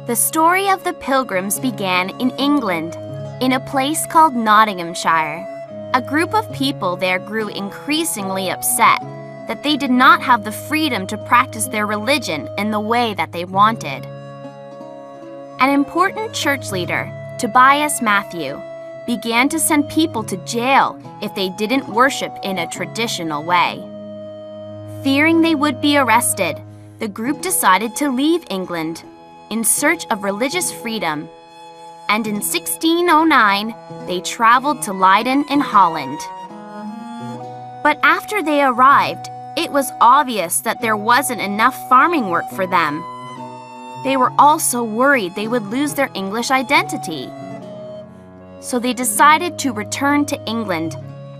The story of the Pilgrims began in England, in a place called Nottinghamshire. A group of people there grew increasingly upset that they did not have the freedom to practice their religion in the way that they wanted. An important church leader, Tobias Matthew, began to send people to jail if they didn't worship in a traditional way. Fearing they would be arrested, the group decided to leave England in search of religious freedom, and in 1609, they traveled to Leiden in Holland. But after they arrived, it was obvious that there wasn't enough farming work for them. They were also worried they would lose their English identity. So they decided to return to England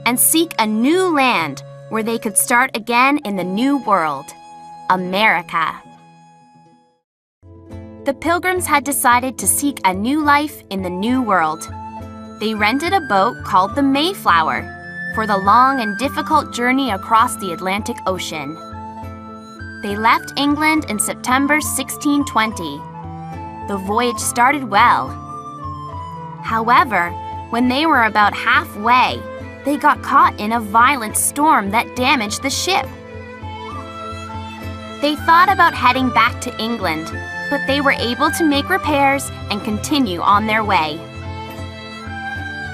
and seek a new land where they could start again in the new world, America. The Pilgrims had decided to seek a new life in the new world. They rented a boat called the Mayflower for the long and difficult journey across the Atlantic Ocean. They left England in September 1620. The voyage started well. However, when they were about halfway, they got caught in a violent storm that damaged the ship. They thought about heading back to England, but they were able to make repairs and continue on their way.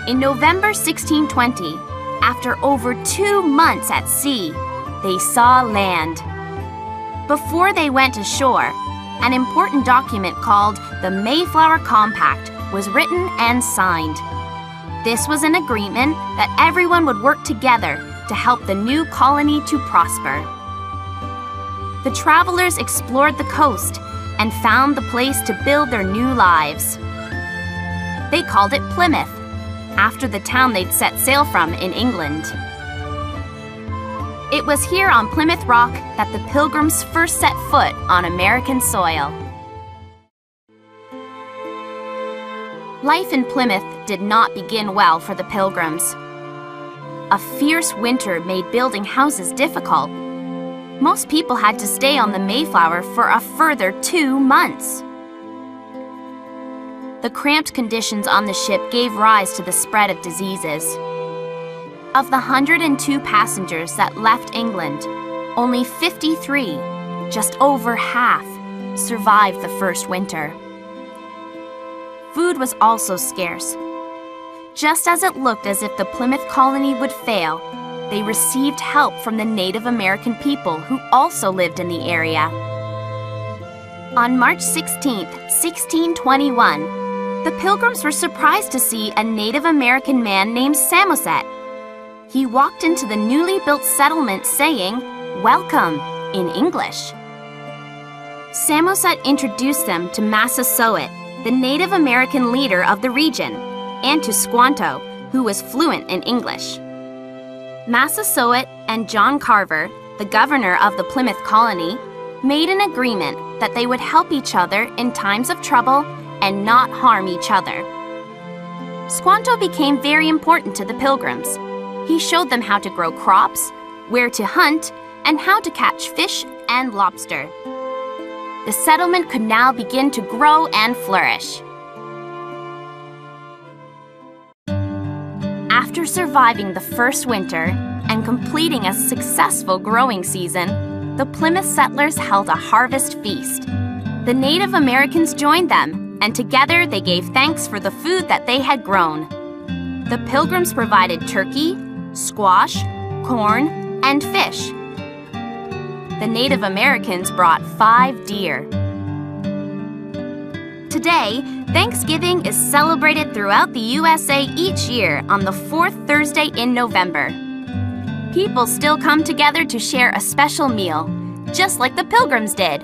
In November 1620, after over 2 months at sea, they saw land. Before they went ashore, an important document called the Mayflower Compact was written and signed. This was an agreement that everyone would work together to help the new colony to prosper. The travelers explored the coast and found the place to build their new lives. They called it Plymouth, after the town they'd set sail from in England. It was here on Plymouth Rock that the Pilgrims first set foot on American soil. Life in Plymouth did not begin well for the Pilgrims. A fierce winter made building houses difficult. Most people had to stay on the Mayflower for a further 2 months. The cramped conditions on the ship gave rise to the spread of diseases. Of the 102 passengers that left England, only 53, just over half, survived the first winter. Food was also scarce. Just as it looked as if the Plymouth colony would fail, they received help from the Native American people who also lived in the area. On March 16, 1621, the Pilgrims were surprised to see a Native American man named Samoset. He walked into the newly built settlement saying, "Welcome," in English. Samoset introduced them to Massasoit, the Native American leader of the region, and to Squanto, who was fluent in English. Massasoit and John Carver, the governor of the Plymouth colony, made an agreement that they would help each other in times of trouble and not harm each other. Squanto became very important to the Pilgrims. He showed them how to grow crops, where to hunt, and how to catch fish and lobster. The settlement could now begin to grow and flourish. After surviving the first winter and completing a successful growing season, the Plymouth settlers held a harvest feast. The Native Americans joined them, and together they gave thanks for the food that they had grown. The Pilgrims provided turkey, squash, corn, and fish. The Native Americans brought 5 deer. Today, Thanksgiving is celebrated throughout the USA each year on the 4th Thursday in November. People still come together to share a special meal, just like the Pilgrims did.